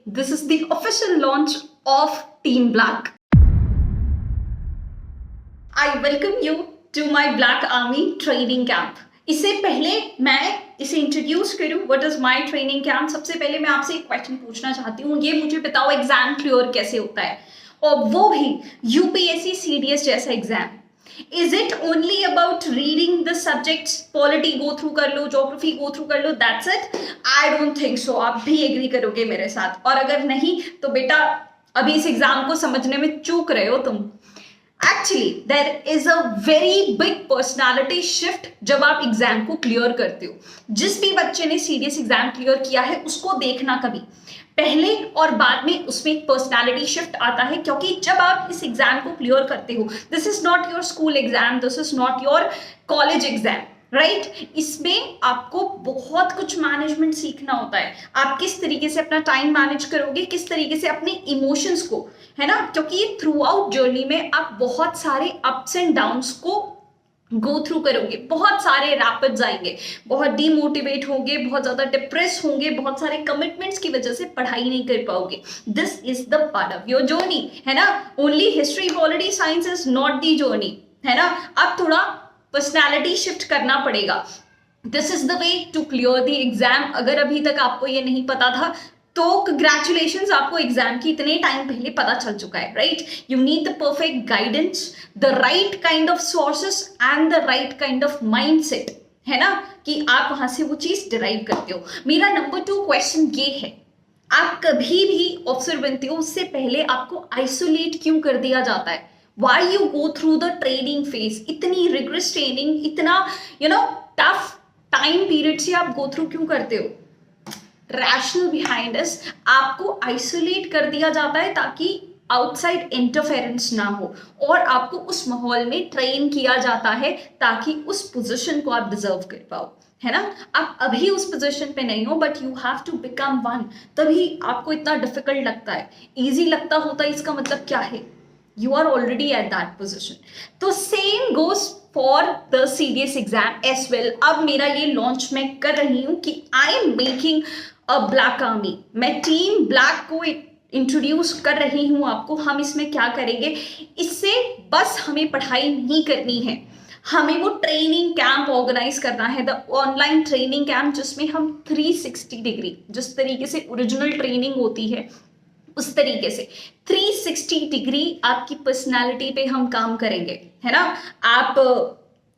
this is the official launch of Team Black. I welcome you to my Black Army training camp. इससे पहले मैं इसे introduce करूं what is my training camp, सबसे पहले मैं आपसे एक क्वेश्चन पूछना चाहती हूँ। ये मुझे बताओ एग्जाम क्लियर कैसे होता है, और वो भी यूपीएससी सीडीएस जैसा exam. Is it only about reading the subjects, polity go through कर लो, ज्योग्राफी गो थ्रू कर लो, that's it? I don't think so. आप भी एग्री करोगे मेरे साथ, और अगर नहीं तो बेटा अभी इस एग्जाम को समझने में चूक रहे हो तुम। Actually there is a very big personality shift जब आप एग्जाम को क्लियर करते हो। जिस भी बच्चे ने सीडीएस एग्जाम क्लियर किया है उसको देखना कभी पहले और बाद में उसमें एक पर्सनालिटी शिफ्ट आता है, क्योंकि जब आप इस एग्जाम को क्लियर करते हो, this is not your school exam, this is not your college exam, right? इसमें आपको बहुत कुछ मैनेजमेंट सीखना होता है। आप किस तरीके से अपना टाइम मैनेज करोगे, किस तरीके से अपने इमोशंस को, है ना, क्योंकि थ्रू आउट जर्नी में आप बहुत सारे अप्स एंड डाउन्स को गो थ्रू करोगे, बहुत सारे रैपिड्स आएंगे, बहुत डीमोटिवेट होंगे, बहुत ज्यादा डिप्रेस होंगे, बहुत सारे कमिटमेंट्स की वजह से पढ़ाई नहीं कर पाओगे। This is the part of your journey, है ना? Only history, polity, science is not the journey, है ना? अब थोड़ा पर्सनैलिटी शिफ्ट करना पड़ेगा। This is the way to clear the exam. अगर अभी तक आपको ये नहीं पता था तो कंग्रेचुलेशंस, आपको एग्जाम की इतने टाइम पहले पता चल चुका है, right? You need the perfect guidance, the right kind of sources and the right kind of mindset, है ना, कि आप वहां से वो चीज डिराइव करते हो। मेरा नंबर 2 क्वेश्चन ये है, आप कभी भी ऑफिसर बनते हो उससे पहले आपको आइसोलेट क्यों कर दिया जाता है? Why you go through the training phase? इतनी rigorous training, इतना tough time period से आप go through क्यों करते हो? Rational behind is, आपको isolate कर दिया जाता है ताकि आउटसाइड इंटरफेरेंस ना हो, और आपको उस माहौल में ट्रेन किया जाता है ताकि उस पोजीशन को आप डिजर्व कर पाओ, है ना? आप अभी उस पोजीशन पे नहीं हो, but you have to become one, तभी आपको इतना डिफिकल्ट लगता है। इजी लगता होता है इसका मतलब क्या है? You are already at that position. तो same goes for the CDS exam as well. अब मेरा ये लॉन्च मैं कर रही हूँ कि I am making a black army. मैं टीम ब्लैक को इंट्रोड्यूस कर रही हूँ आपको। हम इसमें क्या करेंगे, इससे बस हमें पढ़ाई नहीं करनी है, हमें वो ट्रेनिंग कैंप ऑर्गेनाइज करना है, द ऑनलाइन ट्रेनिंग कैंप, जिसमें हम 360 डिग्री, जिस तरीके से ओरिजिनल ट्रेनिंग होती है उस तरीके से 360 डिग्री आपकी पर्सनालिटी पे हम काम करेंगे, है ना? आप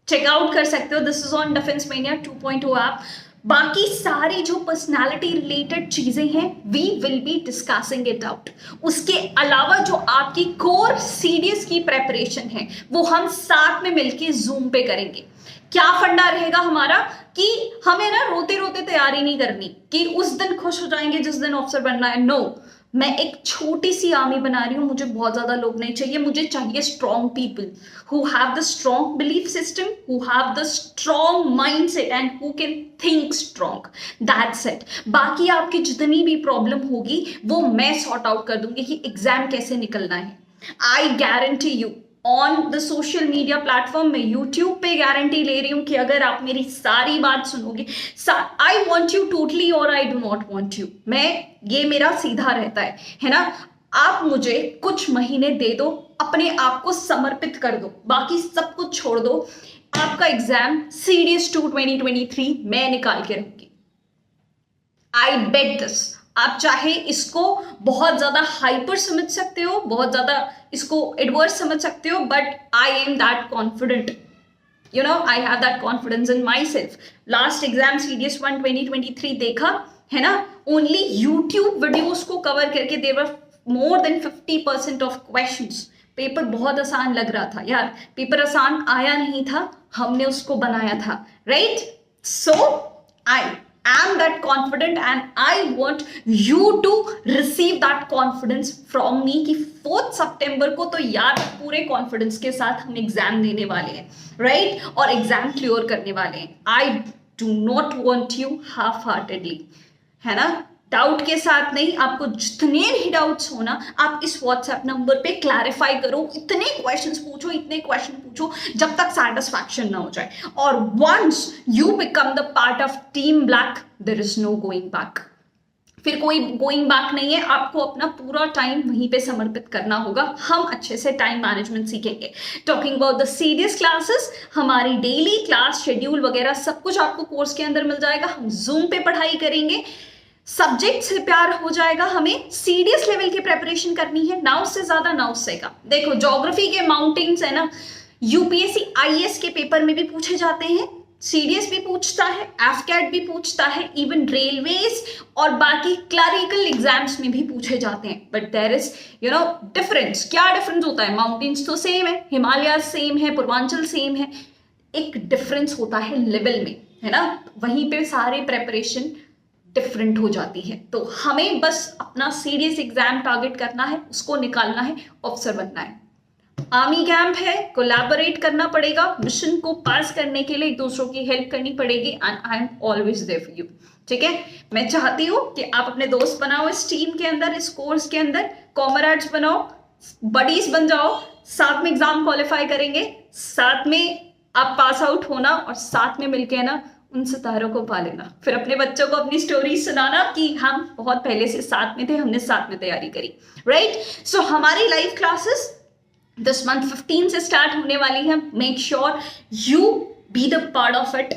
चेकआउट कर सकते हो, this is on defence mania 2.0 app. बाकी सारी जो पर्सनालिटी रिलेटेड चीजें हैं we will be discussing it out. उसके अलावा जो आपकी कोर सीडीएस की प्रेपरेशन है वो हम साथ में मिलके जूम पे करेंगे। क्या फंडा रहेगा हमारा कि हमें ना रोते रोते तैयारी नहीं करनी कि उस दिन खुश हो जाएंगे जिस दिन ऑफिसर बनना है। नो, मैं एक छोटी सी आर्मी बना रही हूँ, मुझे बहुत ज्यादा लोग नहीं चाहिए, मुझे चाहिए strong people who have the strong belief system, who have the strong mindset and who can think strong, that's it. बाकी आपकी जितनी भी प्रॉब्लम होगी वो मैं सॉर्ट आउट कर दूंगी कि एग्जाम कैसे निकलना है। I guarantee you on the social media platform में, यूट्यूब पे गारंटी ले रही हूं कि अगर आप मेरी सारी बात सुनोगे, आई वॉन्ट यू टोटली और I do not want you, ये मेरा सीधा रहता है ना? आप मुझे कुछ महीने दे दो, अपने आप को समर्पित कर दो, बाकी सब कुछ छोड़ दो। आपका एग्जाम सीडीएस 2 2023 मैं निकाल के रहूंगी। आई बेट दिस। आप चाहे इसको बहुत ज्यादा हाइपर समझ सकते हो, बहुत ज्यादा इसको एडवर्स समझ सकते हो, but I am that confident, I have that confidence in myself. Last exam CDS 1 2023 देखा है ना? ओनली यूट्यूब वीडियोस को कवर करके there were more than 50% of questions. Paper बहुत आसान लग रहा था यार, पेपर आसान आया नहीं था, हमने उसको बनाया था, right? So I am that confident and I want you to receive that confidence from me कि 4th September को तो यार पूरे कॉन्फिडेंस के साथ हम एग्जाम देने वाले हैं, राइट? और एग्जाम क्लियर करने वाले हैं। आई do not want you half heartedly, है ना? डाउट के साथ नहीं, आपको जितने भी डाउट्स हो ना, आप इस व्हाट्सएप नंबर पे क्लैरिफाई करो, इतने क्वेश्चंस पूछो, इतने क्वेश्चन पूछो जब तक सैटिस्फैक्शन ना हो जाए। और once you become the part of team black, there is no going back. फिर कोई गोइंग बैक नहीं है, आपको अपना पूरा टाइम वहीं पे समर्पित करना होगा। हम अच्छे से टाइम मैनेजमेंट सीखेंगे। Talking about the serious classes, हमारी डेली क्लास शेड्यूल वगैरह सब कुछ आपको कोर्स के अंदर मिल जाएगा। हम जूम पे पढ़ाई करेंगे, सब्जेक्ट से प्यार हो जाएगा, हमें सीरियस लेवल की प्रेपरेशन करनी है, ना उससे ज्यादा ना उससे कम। देखो ज्योग्राफी के माउंटेन्स है ना, यूपीएससी आईएएस के पेपर में भी पूछे जाते हैं, सीडीएस भी पूछता है, एफकैट भी पूछता है, इवन रेलवेज और बाकी क्लरिकल एग्जाम्स में भी पूछे जाते हैं। But there is difference. क्या डिफरेंस होता है? माउंटेन्स तो सेम है, हिमालय सेम है, पूर्वांचल सेम है, एक डिफरेंस होता है लेवल में, है ना। वहीं पे सारे प्रेपरेशन डिफरेंट हो जाती है। तो हमें बस अपना सीरियस एग्जाम टारगेट करना है, उसको निकालना है, ऑफिसर बनना है। आर्मी कैंप है, कोलैबोरेट करना पड़ेगा, मिशन को पास करने के लिए एक दूसरों की हेल्प करनी पड़ेगी, and I am always there for you. ठीक है, मैं चाहती हूँ कि आप अपने दोस्त बनाओ इस टीम के अंदर, इस कोर्स के अंदर, कॉमरेड्स बनाओ, बडीज बन जाओ, साथ में एग्जाम क्वालिफाई करेंगे, साथ में आप पास आउट होना और साथ में मिलके ना उन सितारों को पा लेना। फिर अपने बच्चों को अपनी स्टोरी सुनाना कि हम बहुत पहले से साथ में थे, हमने साथ में तैयारी करी, राइट। सो हमारी लाइव क्लासेस दिस मंथ 15 से स्टार्ट होने वाली है। Make sure you be the part of it,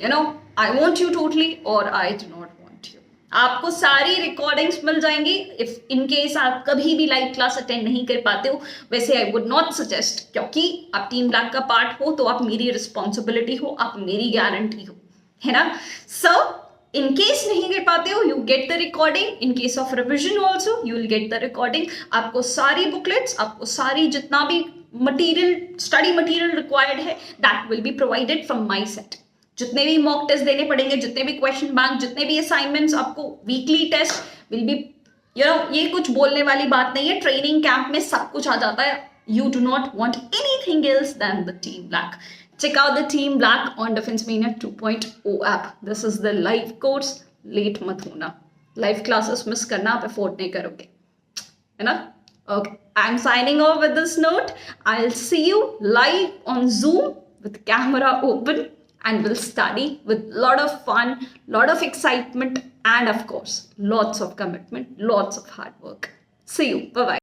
I want you totally और I do not want you. आपको सारी रिकॉर्डिंग्स मिल जाएंगी इफ इन केस आप कभी भी लाइव क्लास अटेंड नहीं कर पाते हो। वैसे आई वुड नॉट सजेस्ट, क्योंकि आप टीम ब्लैक का पार्ट हो तो आप मेरी रिस्पॉन्सिबिलिटी हो, आप मेरी गारंटी हो, है ना। सो इन केस नहीं कर पाते हो, you get the recording. In case of revision also you will get the recording. आपको सारी बुकलेट्स, आपको सारी जितना भी मटीरियल, स्टडी मटीरियल रिक्वायर्ड है, that will be provided from my set. जितने भी मॉक टेस्ट देने पड़ेंगे, जितने भी क्वेश्चन बैंक, जितने भी असाइनमेंट्स, आपको वीकली टेस्ट विल बी, ये कुछ बोलने वाली बात नहीं है, ट्रेनिंग कैंप में सब कुछ आ जाता है। You do not want anything else than the Team Black. Check out the Team Black on Defense Mania 2.0 app. This is the live course. Late मत होना, live classes miss करना आप afford नहीं करोगे, है ना। Okay, I'm signing off with this note. I'll see you live on Zoom with camera open, and we'll study with lot of fun, lot of excitement, and of course, lots of commitment, lots of hard work. See you. Bye bye.